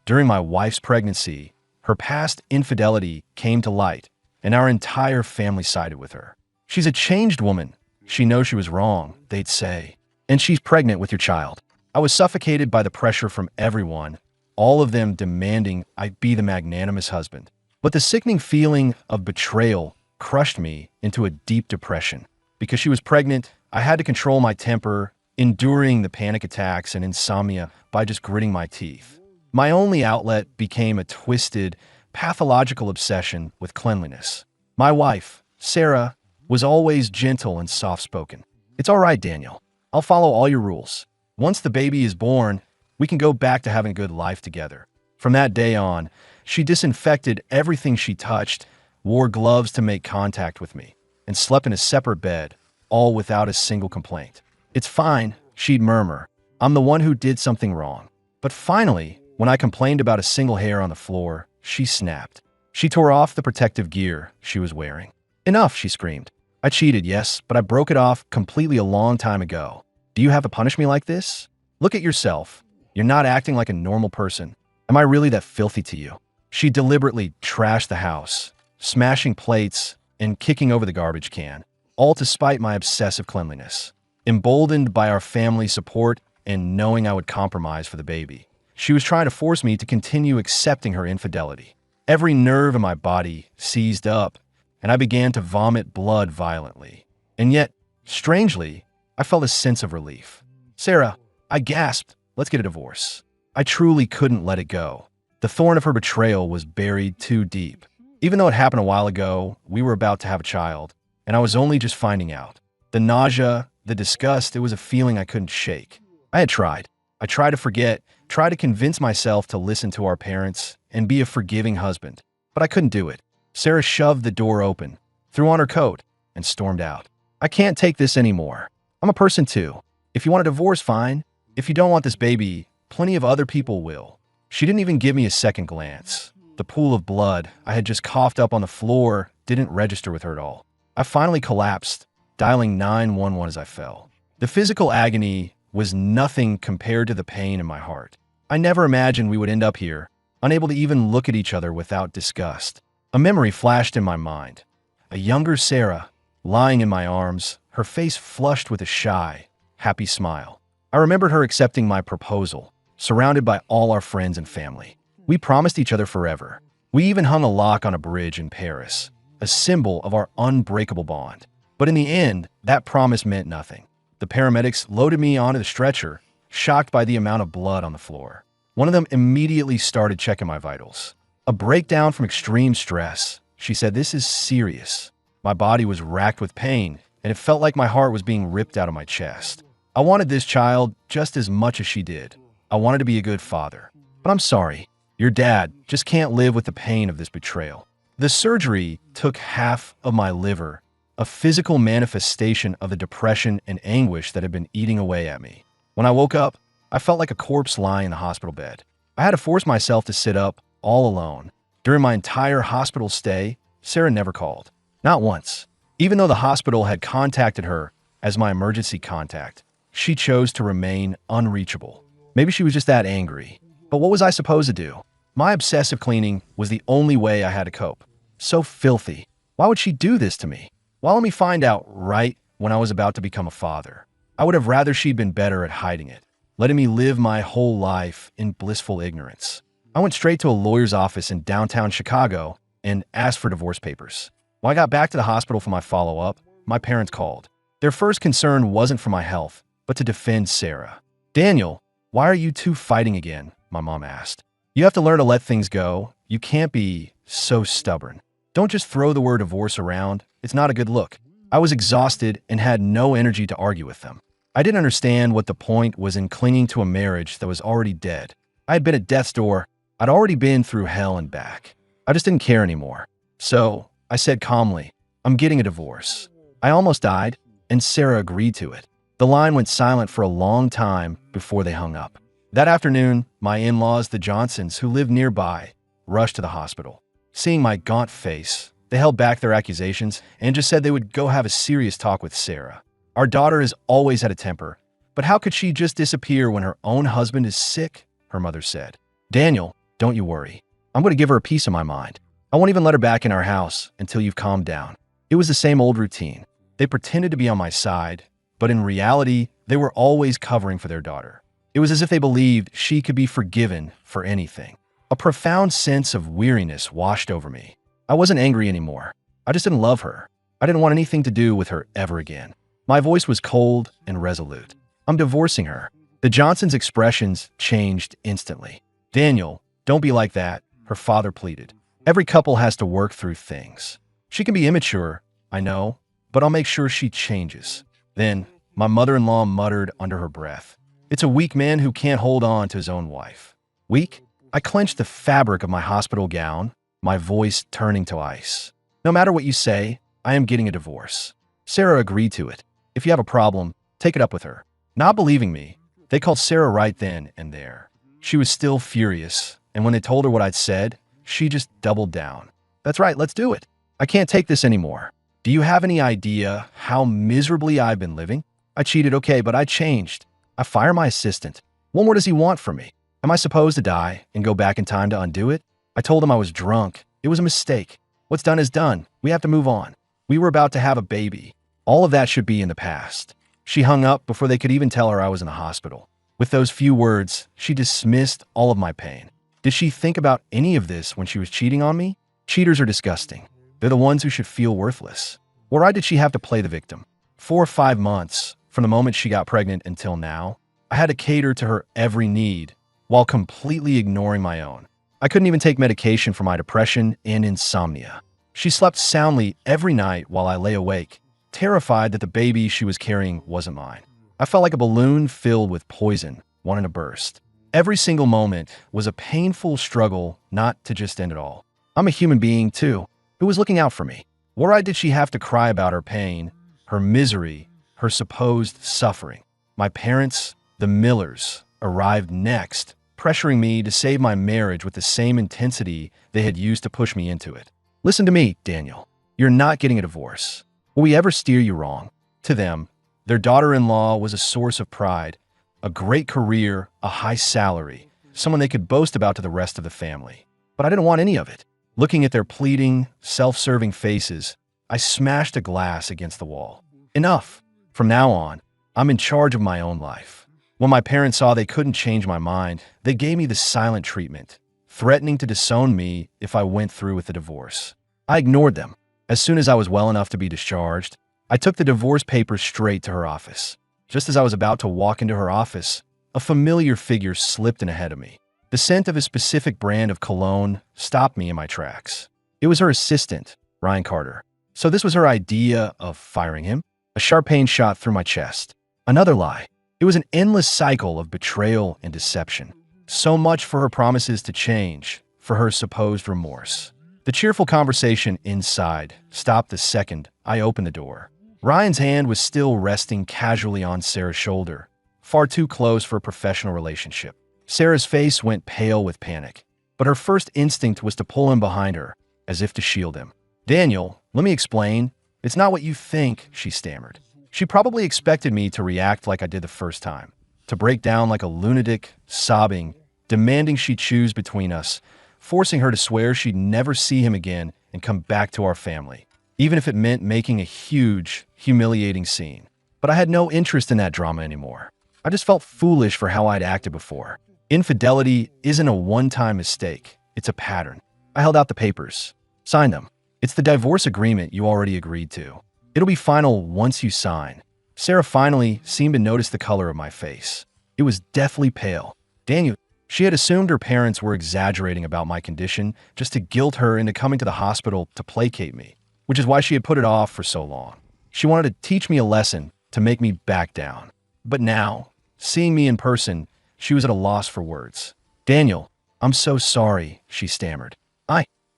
During my wife's pregnancy, her past infidelity came to light, and our entire family sided with her. "She's a changed woman. She knows she was wrong," they'd say. "And she's pregnant with your child." I was suffocated by the pressure from everyone, all of them demanding I be the magnanimous husband. But the sickening feeling of betrayal crushed me into a deep depression. Because she was pregnant, I had to control my temper, enduring the panic attacks and insomnia by just gritting my teeth. My only outlet became a twisted, pathological obsession with cleanliness. My wife, Sarah, was always gentle and soft-spoken. "It's all right, Daniel. I'll follow all your rules. Once the baby is born, we can go back to having a good life together." From that day on, she disinfected everything she touched, wore gloves to make contact with me, and slept in a separate bed, all without a single complaint. "It's fine," she'd murmur. "I'm the one who did something wrong." But finally, when I complained about a single hair on the floor, she snapped. She tore off the protective gear she was wearing. "Enough," she screamed. "I cheated, yes, but I broke it off completely a long time ago. Do you have to punish me like this? Look at yourself. You're not acting like a normal person. Am I really that filthy to you?" She deliberately trashed the house, smashing plates and kicking over the garbage can, all to spite my obsessive cleanliness. Emboldened by our family support and knowing I would compromise for the baby, she was trying to force me to continue accepting her infidelity. Every nerve in my body seized up, and I began to vomit blood violently. And yet, strangely, I felt a sense of relief. "Sarah," I gasped, "let's get a divorce." I truly couldn't let it go. The thorn of her betrayal was buried too deep. Even though it happened a while ago, we were about to have a child, and I was only just finding out. The nausea, the disgust, it was a feeling I couldn't shake. I had tried. I tried to forget, tried to convince myself to listen to our parents and be a forgiving husband, but I couldn't do it. Sarah shoved the door open, threw on her coat, and stormed out. "I can't take this anymore. I'm a person too. If you want a divorce, fine. If you don't want this baby, plenty of other people will." She didn't even give me a second glance. The pool of blood I had just coughed up on the floor didn't register with her at all. I finally collapsed, dialing 911 as I fell. The physical agony was nothing compared to the pain in my heart. I never imagined we would end up here, unable to even look at each other without disgust. A memory flashed in my mind. A younger Sarah, lying in my arms, her face flushed with a shy, happy smile. I remembered her accepting my proposal, surrounded by all our friends and family. We promised each other forever. We even hung a lock on a bridge in Paris, a symbol of our unbreakable bond. But in the end, that promise meant nothing. The paramedics loaded me onto the stretcher, shocked by the amount of blood on the floor. One of them immediately started checking my vitals. "A breakdown from extreme stress," she said. "This is serious." My body was racked with pain, and it felt like my heart was being ripped out of my chest. I wanted this child just as much as she did. I wanted to be a good father. "But I'm sorry. Your dad just can't live with the pain of this betrayal." The surgery took half of my liver, a physical manifestation of the depression and anguish that had been eating away at me. When I woke up, I felt like a corpse lying in the hospital bed. I had to force myself to sit up all alone. During my entire hospital stay, Sarah never called. Not once. Even though the hospital had contacted her as my emergency contact, she chose to remain unreachable. Maybe she was just that angry. But what was I supposed to do? My obsessive cleaning was the only way I had to cope. So filthy. Why would she do this to me? Why let me find out right when I was about to become a father? I would have rather she'd been better at hiding it, letting me live my whole life in blissful ignorance. I went straight to a lawyer's office in downtown Chicago and asked for divorce papers. When I got back to the hospital for my follow-up, my parents called. Their first concern wasn't for my health, but to defend Sarah. "Daniel, why are you two fighting again?" my mom asked. "You have to learn to let things go. You can't be so stubborn. Don't just throw the word divorce around. It's not a good look." I was exhausted and had no energy to argue with them. I didn't understand what the point was in clinging to a marriage that was already dead. I had been at death's door. I'd already been through hell and back. I just didn't care anymore. So I said calmly, "I'm getting a divorce." I almost died, and Sarah agreed to it. The line went silent for a long time before they hung up. That afternoon, my in-laws, the Johnsons, who lived nearby, rushed to the hospital. Seeing my gaunt face, they held back their accusations and just said they would go have a serious talk with Sarah. "Our daughter has always had a temper, but how could she just disappear when her own husband is sick?" her mother said. "Daniel, Don't you worry. I'm going to give her a piece of my mind. I won't even let her back in our house until you've calmed down." It was the same old routine. They pretended to be on my side, but in reality, they were always covering for their daughter. It was as if they believed she could be forgiven for anything. A profound sense of weariness washed over me. I wasn't angry anymore. I just didn't love her. I didn't want anything to do with her ever again. My voice was cold and resolute. "I'm divorcing her." The Johnsons' expressions changed instantly. "Daniel, don't be like that," her father pleaded. "Every couple has to work through things. She can be immature, I know, but I'll make sure she changes." Then, my mother-in-law muttered under her breath, "It's a weak man who can't hold on to his own wife." Weak? I clenched the fabric of my hospital gown, my voice turning to ice. "No matter what you say, I am getting a divorce." Sarah agreed to it. "If you have a problem, take it up with her." Not believing me, they called Sarah right then and there. She was still furious, and when they told her what I'd said, she just doubled down. "That's right, let's do it. I can't take this anymore. Do you have any idea how miserably I've been living? I cheated, okay, but I changed. I fire my assistant. What more does he want from me? Am I supposed to die and go back in time to undo it? I told him I was drunk. It was a mistake. What's done is done. We have to move on. We were about to have a baby. All of that should be in the past." She hung up before they could even tell her I was in the hospital. With those few words, she dismissed all of my pain. Did she think about any of this when she was cheating on me? Cheaters are disgusting. They're the ones who should feel worthless. Why did she have to play the victim? 4 or 5 months, from the moment she got pregnant until now, I had to cater to her every need while completely ignoring my own. I couldn't even take medication for my depression and insomnia. She slept soundly every night while I lay awake, terrified that the baby she was carrying wasn't mine. I felt like a balloon filled with poison, wanting to burst. Every single moment was a painful struggle not to just end it all. I'm a human being, too, who was looking out for me. Why did she have to cry about her pain, her misery, her supposed suffering? My parents, the Millers, arrived next, pressuring me to save my marriage with the same intensity they had used to push me into it. "Listen to me, Daniel. You're not getting a divorce. Will we ever steer you wrong?" To them, their daughter-in-law was a source of pride, a great career, a high salary, someone they could boast about to the rest of the family. But I didn't want any of it. Looking at their pleading, self-serving faces, I smashed a glass against the wall. Enough. From now on, I'm in charge of my own life. When my parents saw they couldn't change my mind, they gave me the silent treatment, threatening to disown me if I went through with the divorce. I ignored them. As soon as I was well enough to be discharged, I took the divorce papers straight to her office. Just as I was about to walk into her office, a familiar figure slipped in ahead of me. The scent of a specific brand of cologne stopped me in my tracks. It was her assistant, Ryan Carter. So this was her idea of firing him? A sharp pain shot through my chest. Another lie. It was an endless cycle of betrayal and deception. So much for her promises to change, for her supposed remorse. The cheerful conversation inside stopped the second I opened the door. Ryan's hand was still resting casually on Sarah's shoulder, far too close for a professional relationship. Sarah's face went pale with panic, but her first instinct was to pull him behind her, as if to shield him. "Daniel, let me explain. It's not what you think," she stammered. She probably expected me to react like I did the first time, to break down like a lunatic, sobbing, demanding she choose between us, forcing her to swear she'd never see him again and come back to our family, even if it meant making a huge, humiliating scene. But I had no interest in that drama anymore. I just felt foolish for how I'd acted before. Infidelity isn't a one-time mistake. It's a pattern. I held out the papers. Sign them. It's the divorce agreement you already agreed to. It'll be final once you sign. Sarah finally seemed to notice the color of my face. It was deathly pale. Daniel, she had assumed her parents were exaggerating about my condition just to guilt her into coming to the hospital to placate me, which is why she had put it off for so long. She wanted to teach me a lesson to make me back down. But now, seeing me in person, she was at a loss for words. "Daniel, I'm so sorry," she stammered.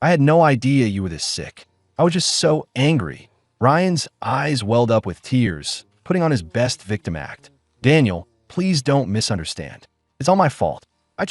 I had no idea you were this sick. I was just so angry." Ryan's eyes welled up with tears, putting on his best victim act. "Daniel, please don't misunderstand. It's all my fault. I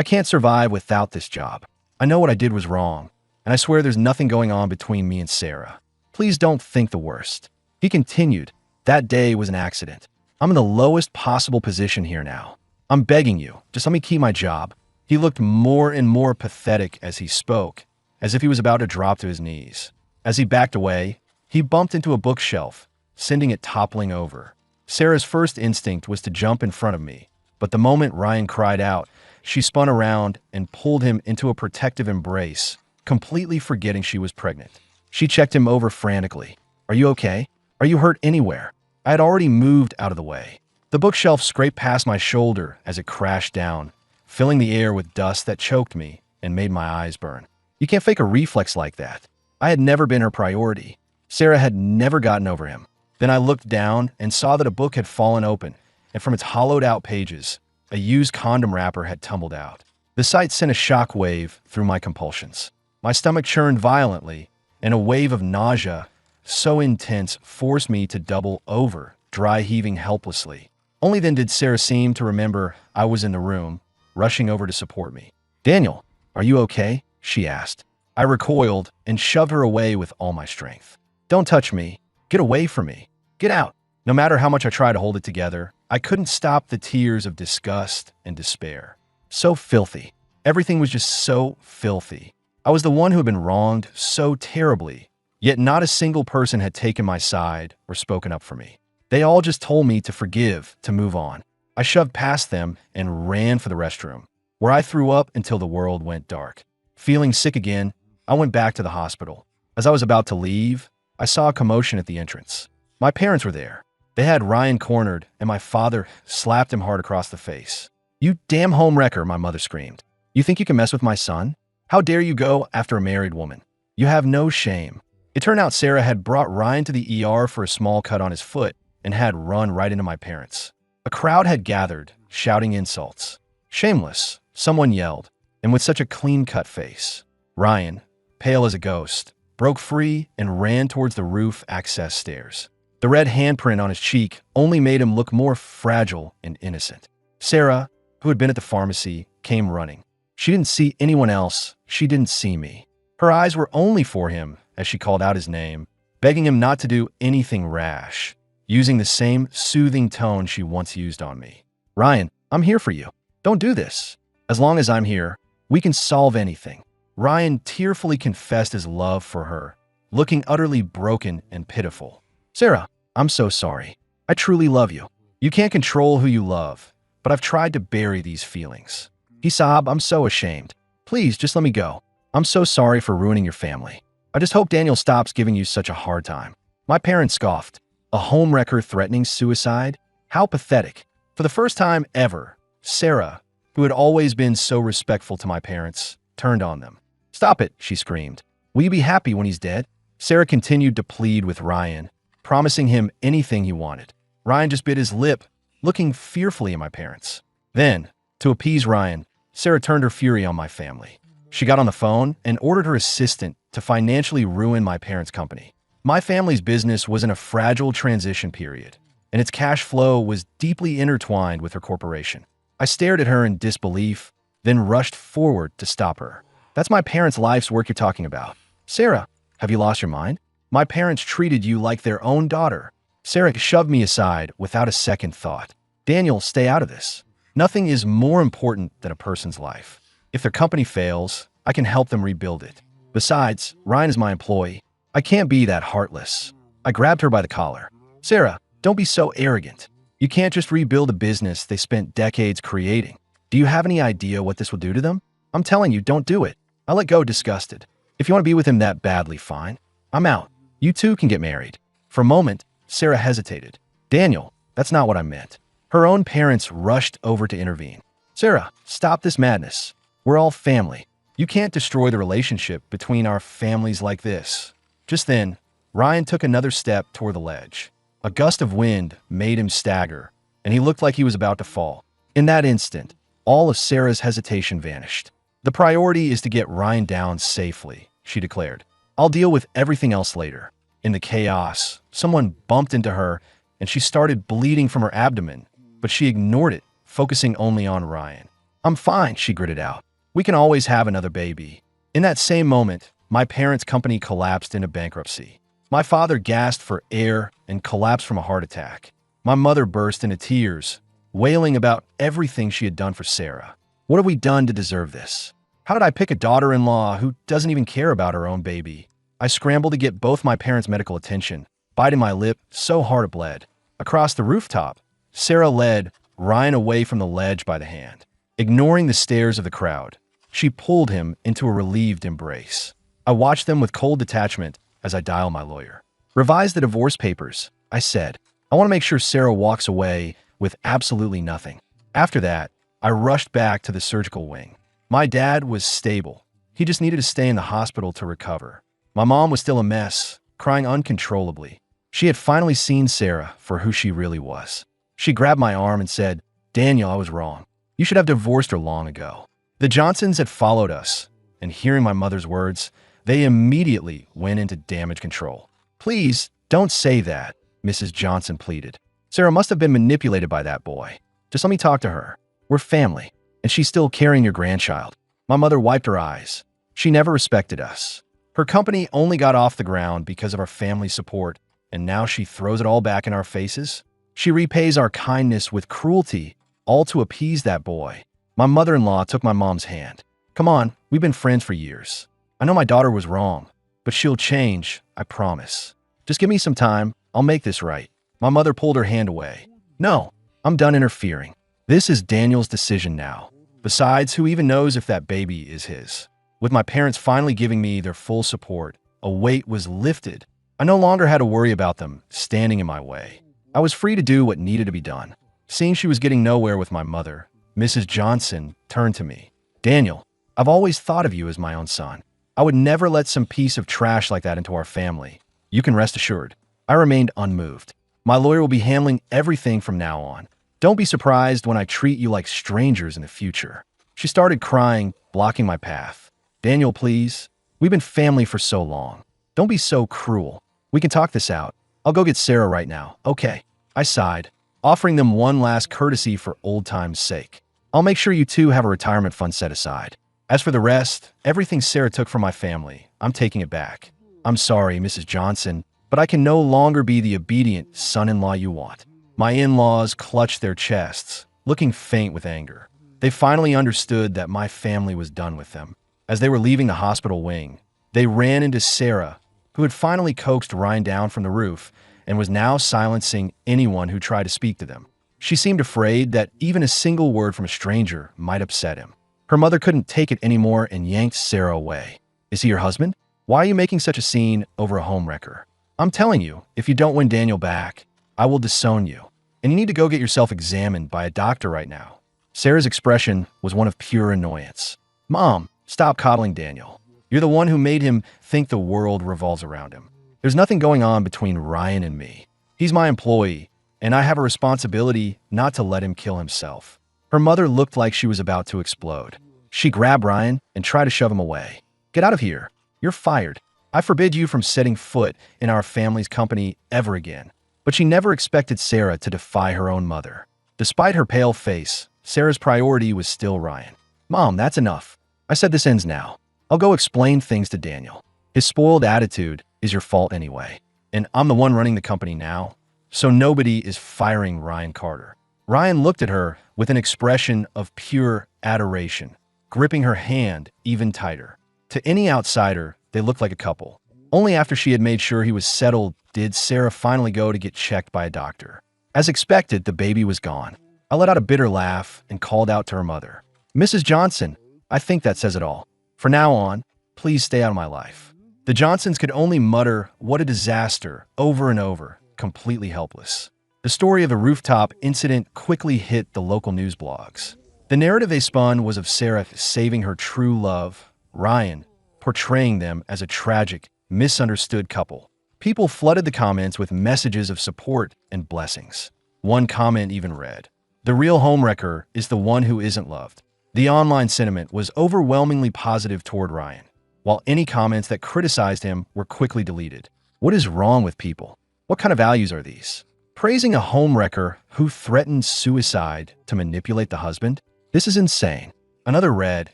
can't survive without this job. I know what I did was wrong, and I swear there's nothing going on between me and Sarah. Please don't think the worst." He continued, "That day was an accident. I'm in the lowest possible position here now. I'm begging you, just let me keep my job. He looked more and more pathetic as he spoke, as if he was about to drop to his knees. As he backed away, he bumped into a bookshelf, sending it toppling over. Sarah's first instinct was to jump in front of me, but the moment Ryan cried out, she spun around and pulled him into a protective embrace, completely forgetting she was pregnant. She checked him over frantically. "Are you okay? Are you hurt anywhere?" I had already moved out of the way. The bookshelf scraped past my shoulder as it crashed down, filling the air with dust that choked me and made my eyes burn. You can't fake a reflex like that. I had never been her priority. Sarah had never gotten over him. Then I looked down and saw that a book had fallen open, and from its hollowed-out pages, a used condom wrapper had tumbled out. The sight sent a shock wave through my compulsions. My stomach churned violently, and a wave of nausea so intense forced me to double over, dry heaving helplessly. Only then did Sarah seem to remember I was in the room, rushing over to support me. "Daniel, are you okay?" she asked. I recoiled and shoved her away with all my strength. "Don't touch me. Get away from me. Get out." No matter how much I tried to hold it together, I couldn't stop the tears of disgust and despair. So filthy. Everything was just so filthy. I was the one who had been wronged so terribly, yet not a single person had taken my side or spoken up for me. They all just told me to forgive, to move on. I shoved past them and ran for the restroom, where I threw up until the world went dark. Feeling sick again, I went back to the hospital. As I was about to leave, I saw a commotion at the entrance. My parents were there. They had Ryan cornered, and my father slapped him hard across the face. "You damn homewrecker," my mother screamed. "You think you can mess with my son? How dare you go after a married woman? You have no shame." It turned out Sarah had brought Ryan to the ER for a small cut on his foot and had run right into my parents. A crowd had gathered, shouting insults. "Shameless," someone yelled, and with such a clean-cut face. Ryan, pale as a ghost, broke free and ran towards the roof access stairs. The red handprint on his cheek only made him look more fragile and innocent. Sarah, who had been at the pharmacy, came running. She didn't see anyone else. She didn't see me. Her eyes were only for him as she called out his name, begging him not to do anything rash, using the same soothing tone she once used on me. "Ryan, I'm here for you. Don't do this. As long as I'm here, we can solve anything." Ryan tearfully confessed his love for her, looking utterly broken and pitiful. "Sarah, I'm so sorry. I truly love you. You can't control who you love, but I've tried to bury these feelings." He sobbed, "I'm so ashamed. Please, just let me go. I'm so sorry for ruining your family. I just hope Daniel stops giving you such a hard time." My parents scoffed. A homewrecker threatening suicide? How pathetic. For the first time ever, Sarah, who had always been so respectful to my parents, turned on them. "Stop it," she screamed. "Will you be happy when he's dead?" Sarah continued to plead with Ryan, promising him anything he wanted. Ryan just bit his lip, looking fearfully at my parents. Then, to appease Ryan, Sarah turned her fury on my family. She got on the phone and ordered her assistant to financially ruin my parents' company. My family's business was in a fragile transition period, and its cash flow was deeply intertwined with her corporation. I stared at her in disbelief, then rushed forward to stop her. "That's my parents' life's work you're talking about. Sarah, have you lost your mind? My parents treated you like their own daughter." Sarah shoved me aside without a second thought. "Daniel, stay out of this. Nothing is more important than a person's life. If their company fails, I can help them rebuild it. Besides, Ryan is my employee. I can't be that heartless." I grabbed her by the collar. "Sarah, don't be so arrogant. You can't just rebuild a business they spent decades creating. Do you have any idea what this will do to them? I'm telling you, don't do it." I let go disgusted. "If you want to be with him that badly, fine. I'm out. You too can get married." For a moment, Sarah hesitated. "Daniel, that's not what I meant." Her own parents rushed over to intervene. "Sarah, stop this madness. We're all family. You can't destroy the relationship between our families like this." Just then, Ryan took another step toward the ledge. A gust of wind made him stagger, and he looked like he was about to fall. In that instant, all of Sarah's hesitation vanished. "The priority is to get Ryan down safely," she declared. "I'll deal with everything else later." In the chaos, someone bumped into her, and she started bleeding from her abdomen, but she ignored it, focusing only on Ryan. "I'm fine," she gritted out. "We can always have another baby." In that same moment, my parents' company collapsed into bankruptcy. My father gasped for air and collapsed from a heart attack. My mother burst into tears, wailing about everything she had done for Sarah. What have we done to deserve this? How did I pick a daughter-in-law who doesn't even care about her own baby? I scrambled to get both my parents' medical attention, biting my lip so hard it bled. Across the rooftop, Sarah led Ryan away from the ledge by the hand. Ignoring the stares of the crowd, she pulled him into a relieved embrace. I watched them with cold detachment as I dialed my lawyer. Revise the divorce papers, I said. I want to make sure Sarah walks away with absolutely nothing. After that, I rushed back to the surgical wing. My dad was stable. He just needed to stay in the hospital to recover. My mom was still a mess, crying uncontrollably. She had finally seen Sarah for who she really was. She grabbed my arm and said, "Daniel, I was wrong. You should have divorced her long ago." The Johnsons had followed us, and hearing my mother's words, they immediately went into damage control. "Please, don't say that," Mrs. Johnson pleaded. "Sarah must have been manipulated by that boy. Just let me talk to her. We're family, and she's still carrying your grandchild." My mother wiped her eyes. She never respected us. Her company only got off the ground because of our family support, and now she throws it all back in our faces? She repays our kindness with cruelty, all to appease that boy. My mother-in-law took my mom's hand. "Come on, we've been friends for years. I know my daughter was wrong, but she'll change, I promise. Just give me some time, I'll make this right." My mother pulled her hand away. "No, I'm done interfering. This is Daniel's decision now. Besides, who even knows if that baby is his?" With my parents finally giving me their full support, a weight was lifted. I no longer had to worry about them standing in my way. I was free to do what needed to be done. Seeing she was getting nowhere with my mother, Mrs. Johnson turned to me. "Daniel, I've always thought of you as my own son. I would never let some piece of trash like that into our family. You can rest assured." I remained unmoved. "My lawyer will be handling everything from now on. Don't be surprised when I treat you like strangers in the future." She started crying, blocking my path. "Daniel, please. We've been family for so long. Don't be so cruel. We can talk this out. I'll go get Sarah right now." "Okay." I sighed, offering them one last courtesy for old time's sake. "I'll make sure you two have a retirement fund set aside. As for the rest, everything Sarah took from my family, I'm taking it back. I'm sorry, Mrs. Johnson, but I can no longer be the obedient son-in-law you want." My in-laws clutched their chests, looking faint with anger. They finally understood that my family was done with them. As they were leaving the hospital wing, they ran into Sarah, who had finally coaxed Ryan down from the roof and was now silencing anyone who tried to speak to them. She seemed afraid that even a single word from a stranger might upset him. Her mother couldn't take it anymore and yanked Sarah away. "Is he your husband? Why are you making such a scene over a homewrecker? I'm telling you, if you don't win Daniel back, I will disown you. And you need to go get yourself examined by a doctor right now." Sarah's expression was one of pure annoyance. "Mom, stop coddling Daniel. You're the one who made him think the world revolves around him. There's nothing going on between Ryan and me. He's my employee, and I have a responsibility not to let him kill himself." Her mother looked like she was about to explode. She grabbed Ryan and tried to shove him away. "Get out of here. You're fired. I forbid you from setting foot in our family's company ever again." But she never expected Sarah to defy her own mother. Despite her pale face, Sarah's priority was still Ryan. "Mom, that's enough. I said this ends now. I'll go explain things to Daniel. His spoiled attitude is your fault anyway. And I'm the one running the company now, so nobody is firing Ryan Carter." Ryan looked at her with an expression of pure adoration, gripping her hand even tighter. To any outsider, they looked like a couple. Only after she had made sure he was settled did Sarah finally go to get checked by a doctor. As expected, the baby was gone. I let out a bitter laugh and called out to her mother. "Mrs. Johnson, I think that says it all. From now on, please stay out of my life." The Johnsons could only mutter, "What a disaster," over and over, completely helpless. The story of the rooftop incident quickly hit the local news blogs. The narrative they spun was of Sarah saving her true love, Ryan, portraying them as a tragic, misunderstood couple. People flooded the comments with messages of support and blessings. One comment even read, "The real homewrecker is the one who isn't loved." The online sentiment was overwhelmingly positive toward Ryan, while any comments that criticized him were quickly deleted. What is wrong with people? What kind of values are these? Praising a homewrecker who threatened suicide to manipulate the husband? This is insane. Another read,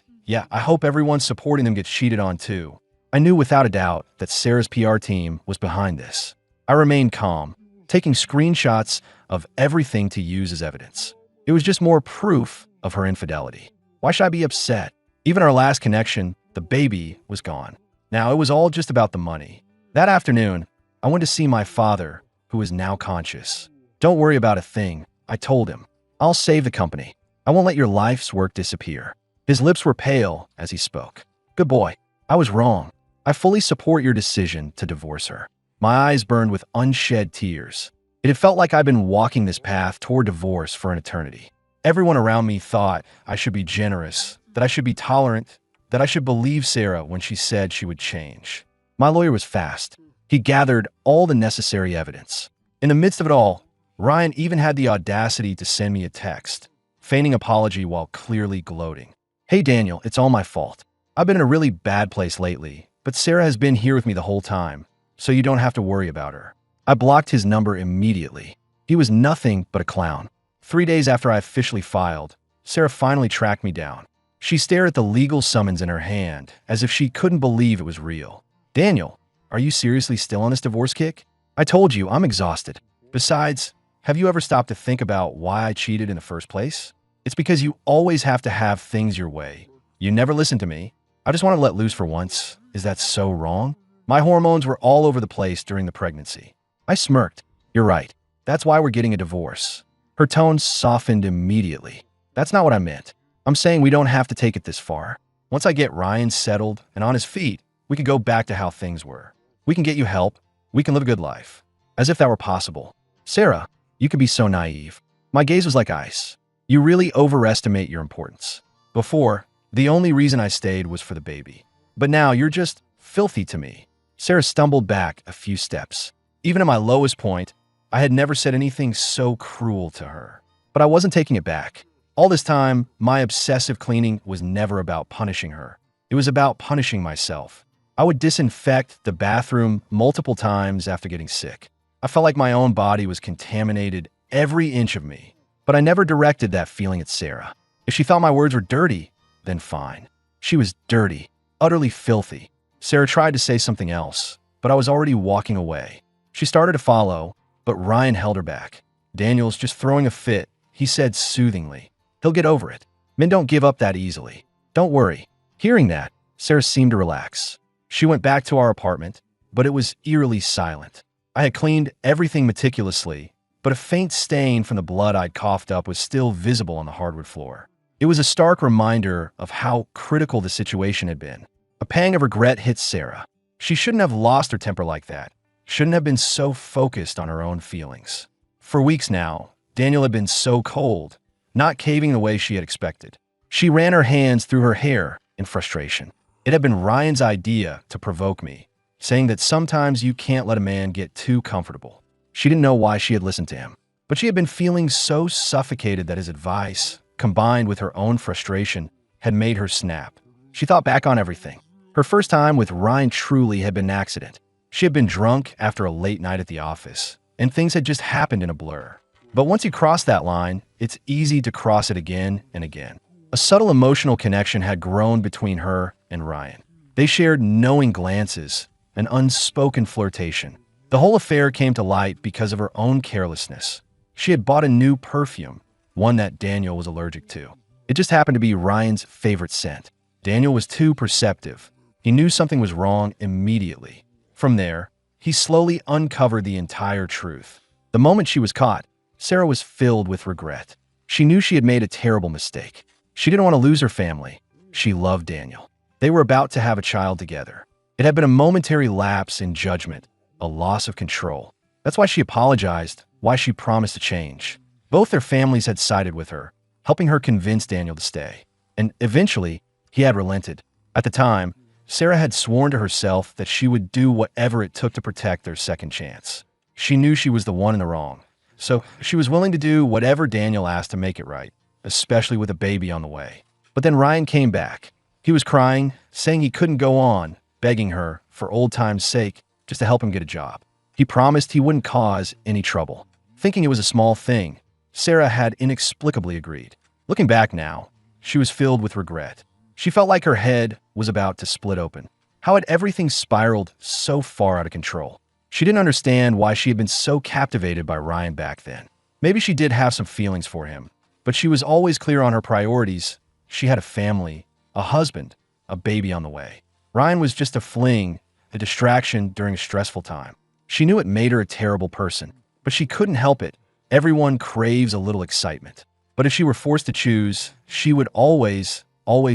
"Yeah, I hope everyone supporting them gets cheated on too." I knew without a doubt that Sarah's PR team was behind this. I remained calm, taking screenshots of everything to use as evidence. It was just more proof of her infidelity. Why should I be upset? Even our last connection, the baby, was gone. Now, it was all just about the money. That afternoon, I went to see my father, who is now conscious. Don't worry about a thing, I told him. I'll save the company. I won't let your life's work disappear. His lips were pale as he spoke. Good boy. I was wrong. I fully support your decision to divorce her. My eyes burned with unshed tears. It had felt like I'd been walking this path toward divorce for an eternity. Everyone around me thought I should be generous, that I should be tolerant, that I should believe Sarah when she said she would change. My lawyer was fast. He gathered all the necessary evidence. In the midst of it all, Ryan even had the audacity to send me a text, feigning apology while clearly gloating. Hey Daniel, it's all my fault. I've been in a really bad place lately, but Sarah has been here with me the whole time, so you don't have to worry about her. I blocked his number immediately. He was nothing but a clown. 3 days after I officially filed, Sarah finally tracked me down. She stared at the legal summons in her hand as if she couldn't believe it was real. Daniel, are you seriously still on this divorce kick? I told you, I'm exhausted. Besides, have you ever stopped to think about why I cheated in the first place? It's because you always have to have things your way. You never listen to me. I just want to let loose for once. Is that so wrong? My hormones were all over the place during the pregnancy. I smirked. You're right. That's why we're getting a divorce. Her tone softened immediately. That's not what I meant. I'm saying we don't have to take it this far. Once I get Ryan settled and on his feet, we could go back to how things were. We can get you help. We can live a good life. As if that were possible. Sarah, you could be so naive. My gaze was like ice. You really overestimate your importance. Before, the only reason I stayed was for the baby. But now you're just filthy to me. Sarah stumbled back a few steps. Even at my lowest point, I had never said anything so cruel to her. But I wasn't taking it back. All this time, my obsessive cleaning was never about punishing her. It was about punishing myself. I would disinfect the bathroom multiple times after getting sick. I felt like my own body was contaminated every inch of me. But I never directed that feeling at Sarah. If she thought my words were dirty, then fine. She was dirty, utterly filthy. Sarah tried to say something else, but I was already walking away. She started to follow, but Ryan held her back. Daniel's just throwing a fit, he said soothingly. He'll get over it. Men don't give up that easily. Don't worry. Hearing that, Sarah seemed to relax. She went back to our apartment, but it was eerily silent. I had cleaned everything meticulously, but a faint stain from the blood I'd coughed up was still visible on the hardwood floor. It was a stark reminder of how critical the situation had been. A pang of regret hit Sarah. She shouldn't have lost her temper like that. Shouldn't have been so focused on her own feelings. For weeks now, Daniel had been so cold, not caving the way she had expected. She ran her hands through her hair in frustration. It had been Ryan's idea to provoke me, saying that sometimes you can't let a man get too comfortable. She didn't know why she had listened to him, but she had been feeling so suffocated that his advice, combined with her own frustration, had made her snap. She thought back on everything. Her first time with Ryan truly had been an accident. She had been drunk after a late night at the office, and things had just happened in a blur. But once you cross that line, it's easy to cross it again and again. A subtle emotional connection had grown between her and Ryan. They shared knowing glances, an unspoken flirtation. The whole affair came to light because of her own carelessness. She had bought a new perfume, one that Daniel was allergic to. It just happened to be Ryan's favorite scent. Daniel was too perceptive. He knew something was wrong immediately. From there, he slowly uncovered the entire truth. The moment she was caught, Sarah was filled with regret. She knew she had made a terrible mistake. She didn't want to lose her family. She loved Daniel. They were about to have a child together. It had been a momentary lapse in judgment, a loss of control. That's why she apologized, why she promised to change. Both their families had sided with her, helping her convince Daniel to stay. And eventually, he had relented. At the time, Sarah had sworn to herself that she would do whatever it took to protect their second chance. She knew she was the one in the wrong, so she was willing to do whatever Daniel asked to make it right, especially with a baby on the way. But then Ryan came back. He was crying, saying he couldn't go on, begging her, for old time's sake, just to help him get a job. He promised he wouldn't cause any trouble. Thinking it was a small thing, Sarah had inexplicably agreed. Looking back now, she was filled with regret. She felt like her head was about to split open. How had everything spiraled so far out of control? She didn't understand why she had been so captivated by Ryan back then. Maybe she did have some feelings for him, but she was always clear on her priorities, She had a family, a husband, a baby on the way. Ryan was just a fling, a distraction during a stressful time. She knew it made her a terrible person, but she couldn't help it. Everyone craves a little excitement. But if she were forced to choose, she would always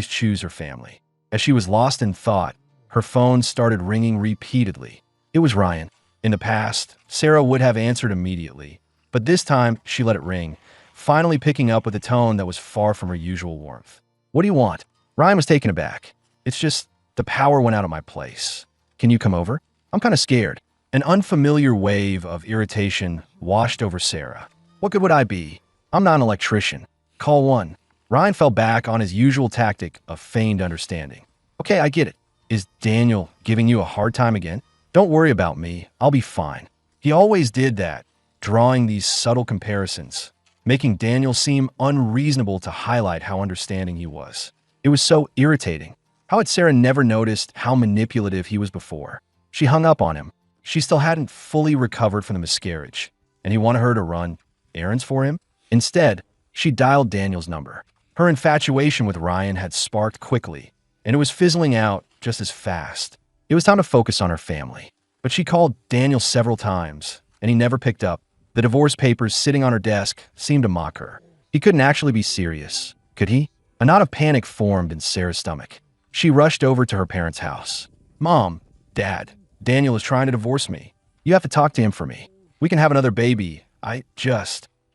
choose her family. As she was lost in thought, her phone started ringing repeatedly. It was Ryan. In the past, Sarah would have answered immediately, but this time she let it ring, finally picking up with a tone that was far from her usual warmth. "What do you want?" Ryan was taken aback. "It's just the power went out of my place. Can you come over? I'm kind of scared." An unfamiliar wave of irritation washed over Sarah. "What good would I be? I'm not an electrician. Call one." Ryan fell back on his usual tactic of feigned understanding. "Okay, I get it. Is Daniel giving you a hard time again? Don't worry about me. I'll be fine." He always did that, drawing these subtle comparisons, making Daniel seem unreasonable to highlight how understanding he was. It was so irritating. How had Sarah never noticed how manipulative he was before? She hung up on him. She still hadn't fully recovered from the miscarriage, and he wanted her to run errands for him? Instead, she dialed Daniel's number. Her infatuation with Ryan had sparked quickly, and it was fizzling out just as fast. It was time to focus on her family. But she called Daniel several times, and he never picked up. The divorce papers sitting on her desk seemed to mock her. He couldn't actually be serious, could he? A knot of panic formed in Sarah's stomach. She rushed over to her parents' house. "Mom, Dad, Daniel is trying to divorce me. You have to talk to him for me. We can have another baby.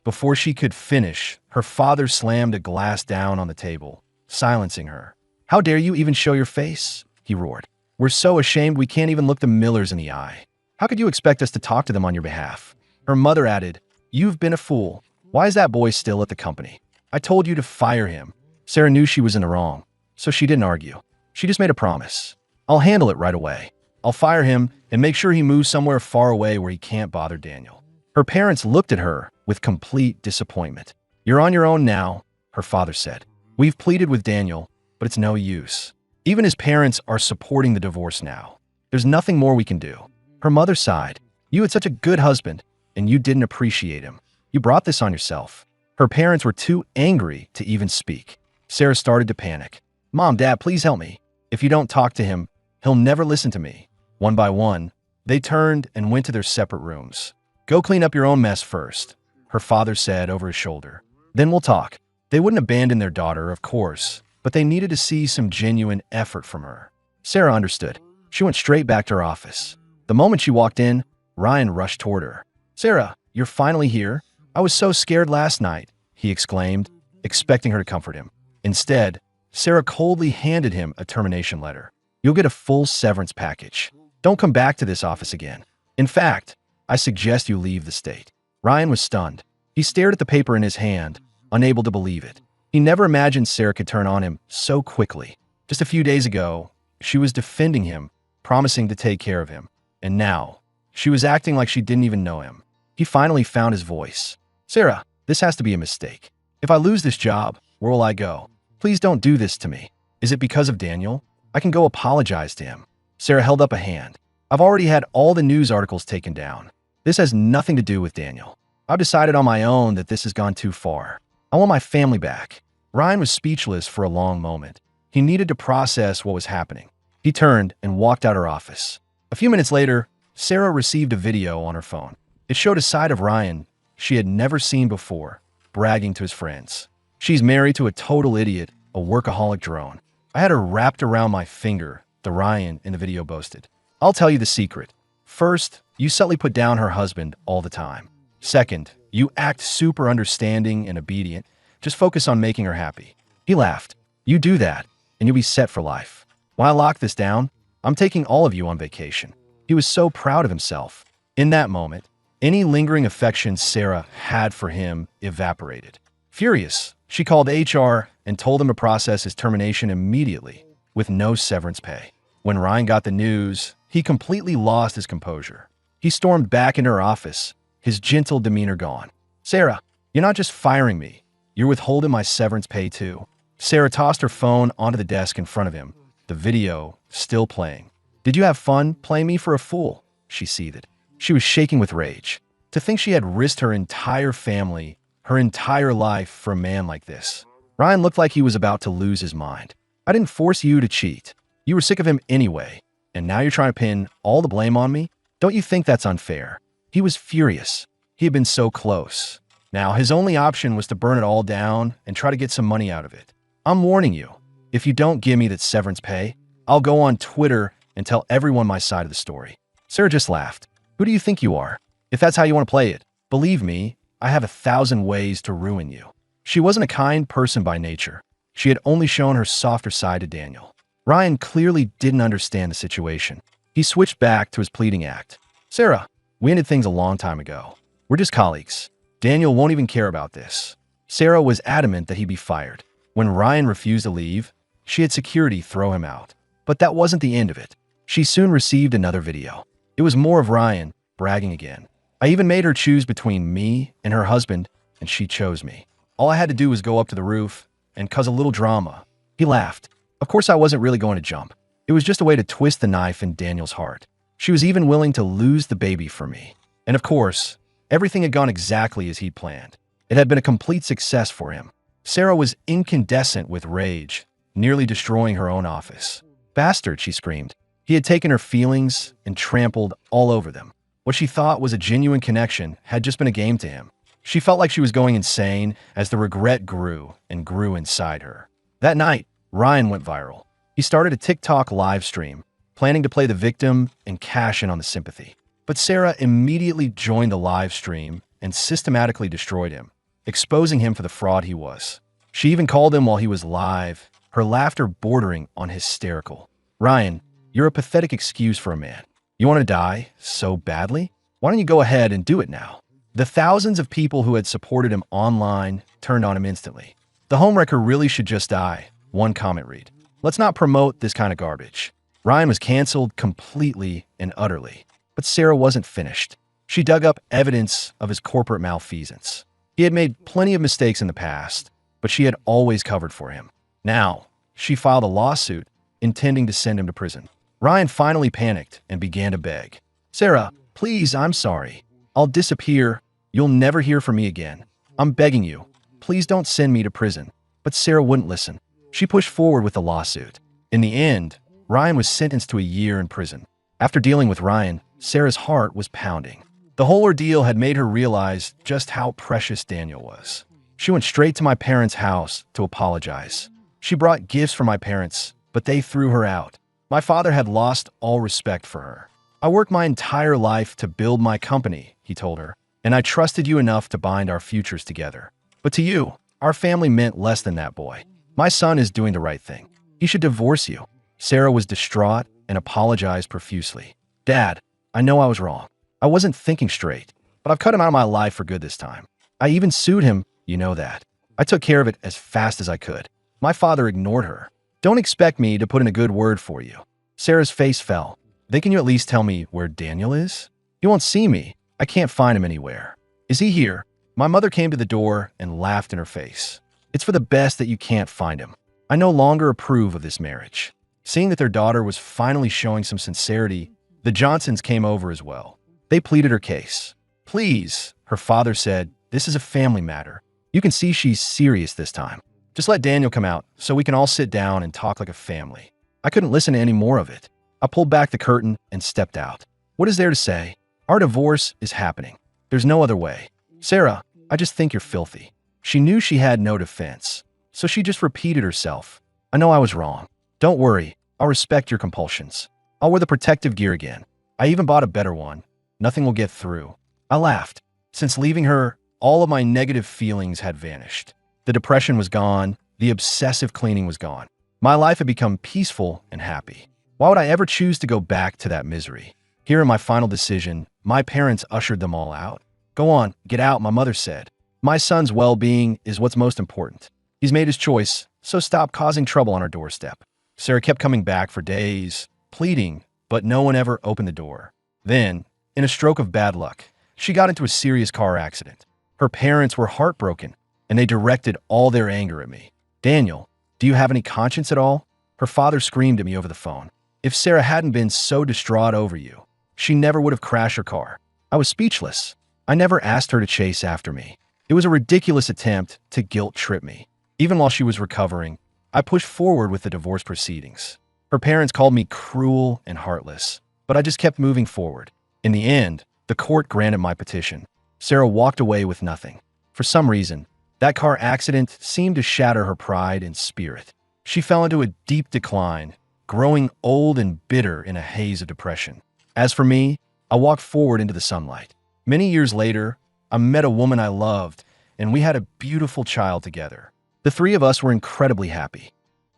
Before she could finish, her father slammed a glass down on the table, silencing her. "How dare you even show your face?" he roared. "We're so ashamed we can't even look the Millers in the eye. How could you expect us to talk to them on your behalf?" Her mother added, "You've been a fool. Why is that boy still at the company? I told you to fire him." Sarah knew she was in the wrong, so she didn't argue. She just made a promise. "I'll handle it right away. I'll fire him and make sure he moves somewhere far away where he can't bother Daniel." Her parents looked at her with complete disappointment. "You're on your own now," her father said. "We've pleaded with Daniel, but it's no use. Even his parents are supporting the divorce now. There's nothing more we can do." Her mother sighed. "You had such a good husband, and you didn't appreciate him. You brought this on yourself." Her parents were too angry to even speak. Sarah started to panic. "Mom, Dad, please help me. If you don't talk to him, he'll never listen to me." One by one, they turned and went to their separate rooms. "Go clean up your own mess first," her father said over his shoulder. "Then we'll talk." They wouldn't abandon their daughter, of course, but they needed to see some genuine effort from her. Sarah understood. She went straight back to her office. The moment she walked in, Ryan rushed toward her. "Sarah, you're finally here? I was so scared last night," he exclaimed, expecting her to comfort him. Instead, Sarah coldly handed him a termination letter. "You'll get a full severance package. Don't come back to this office again. In fact, I suggest you leave the state." Ryan was stunned. He stared at the paper in his hand, unable to believe it. He never imagined Sarah could turn on him so quickly. Just a few days ago, she was defending him, promising to take care of him. And now, she was acting like she didn't even know him. He finally found his voice. "Sarah, this has to be a mistake. If I lose this job, where will I go? Please don't do this to me. Is it because of Daniel? I can go apologize to him." Sarah held up a hand. "I've already had all the news articles taken down. This has nothing to do with Daniel. I've decided on my own that this has gone too far. I want my family back." Ryan was speechless for a long moment. He needed to process what was happening. He turned and walked out her office. A few minutes later, Sarah received a video on her phone. It showed a side of Ryan she had never seen before, bragging to his friends. "She's married to a total idiot, a workaholic drone. I had her wrapped around my finger," the Ryan in the video boasted. "I'll tell you the secret. First, you subtly put down her husband all the time. Second, you act super understanding and obedient. Just focus on making her happy." He laughed. "You do that, and you'll be set for life. When I lock this down, I'm taking all of you on vacation." He was so proud of himself. In that moment, any lingering affection Sarah had for him evaporated. Furious, she called HR and told them to process his termination immediately, with no severance pay. When Ryan got the news, he completely lost his composure. He stormed back into her office, his gentle demeanor gone. "Sarah, you're not just firing me. You're withholding my severance pay too." Sarah tossed her phone onto the desk in front of him, the video still playing. "Did you have fun playing me for a fool?" she seethed. She was shaking with rage. To think she had risked her entire family, her entire life for a man like this. Ryan looked like he was about to lose his mind. I didn't force you to cheat. You were sick of him anyway, and now you're trying to pin all the blame on me? Don't you think that's unfair? He was furious. He had been so close. Now, his only option was to burn it all down and try to get some money out of it. I'm warning you, if you don't give me that severance pay, I'll go on Twitter and tell everyone my side of the story. Sarah just laughed. Who do you think you are? If that's how you want to play it, believe me, I have 1,000 ways to ruin you. She wasn't a kind person by nature. She had only shown her softer side to Daniel. Ryan clearly didn't understand the situation. He switched back to his pleading act. Sarah, we ended things a long time ago. We're just colleagues. Daniel won't even care about this. Sarah was adamant that he be fired. When Ryan refused to leave, she had security throw him out. But that wasn't the end of it. She soon received another video. It was more of Ryan bragging again. I even made her choose between me and her husband, and she chose me. All I had to do was go up to the roof and cause a little drama. He laughed. Of course I wasn't really going to jump. It was just a way to twist the knife in Daniel's heart. She was even willing to lose the baby for me. And of course, everything had gone exactly as he'd planned. It had been a complete success for him. Sarah was incandescent with rage, nearly destroying her own office. Bastard, she screamed. He had taken her feelings and trampled all over them. What she thought was a genuine connection had just been a game to him. She felt like she was going insane as the regret grew and grew inside her. That night, Ryan went viral. He started a TikTok live stream, planning to play the victim and cash in on the sympathy. But Sarah immediately joined the live stream and systematically destroyed him, exposing him for the fraud he was. She even called him while he was live, her laughter bordering on hysterical. Ryan, you're a pathetic excuse for a man. You want to die so badly? Why don't you go ahead and do it now? The thousands of people who had supported him online turned on him instantly. The homewrecker really should just die, one comment read. Let's not promote this kind of garbage. Ryan was canceled completely and utterly. But Sarah wasn't finished. She dug up evidence of his corporate malfeasance. He had made plenty of mistakes in the past, but she had always covered for him. Now, she filed a lawsuit intending to send him to prison. Ryan finally panicked and began to beg. Sarah, please, I'm sorry. I'll disappear. You'll never hear from me again. I'm begging you. Please don't send me to prison. But Sarah wouldn't listen. She pushed forward with the lawsuit. In the end, Ryan was sentenced to a year in prison. After dealing with Ryan, Sarah's heart was pounding. The whole ordeal had made her realize just how precious Daniel was. She went straight to my parents' house to apologize. She brought gifts for my parents, but they threw her out. My father had lost all respect for her. I worked my entire life to build my company, he told her, and I trusted you enough to bind our futures together. But to you, our family meant less than that boy. My son is doing the right thing. He should divorce you. Sarah was distraught and apologized profusely. Dad, I know I was wrong. I wasn't thinking straight, but I've cut him out of my life for good this time. I even sued him, you know that. I took care of it as fast as I could. My father ignored her. Don't expect me to put in a good word for you. Sarah's face fell. Then can you at least tell me where Daniel is? He won't see me. I can't find him anywhere. Is he here? My mother came to the door and laughed in her face. It's for the best that you can't find him. I no longer approve of this marriage. Seeing that their daughter was finally showing some sincerity, the Johnsons came over as well. They pleaded her case. Please, her father said, this is a family matter. You can see she's serious this time. Just let Daniel come out so we can all sit down and talk like a family. I couldn't listen to any more of it. I pulled back the curtain and stepped out. What is there to say? Our divorce is happening. There's no other way. Sarah, I just think you're filthy. She knew she had no defense, so she just repeated herself. I know I was wrong. Don't worry. I'll respect your compulsions. I'll wear the protective gear again. I even bought a better one. Nothing will get through. I laughed. Since leaving her, all of my negative feelings had vanished. The depression was gone. The obsessive cleaning was gone. My life had become peaceful and happy. Why would I ever choose to go back to that misery? Here in my final decision, my parents ushered them all out. Go on, get out, my mother said. My son's well-being is what's most important. He's made his choice, so stop causing trouble on our doorstep. Sarah kept coming back for days, pleading, but no one ever opened the door. Then, in a stroke of bad luck, she got into a serious car accident. Her parents were heartbroken, and they directed all their anger at me. Daniel, do you have any conscience at all? Her father screamed at me over the phone. If Sarah hadn't been so distraught over you, she never would have crashed her car. I was speechless. I never asked her to chase after me. It was a ridiculous attempt to guilt trip me. Even while she was recovering, I pushed forward with the divorce proceedings. Her parents called me cruel and heartless, but I just kept moving forward. In the end, the court granted my petition. Sarah walked away with nothing. For some reason, that car accident seemed to shatter her pride and spirit. She fell into a deep decline, growing old and bitter in a haze of depression. As for me, I walked forward into the sunlight. Many years later, I met a woman I loved, and we had a beautiful child together. The three of us were incredibly happy.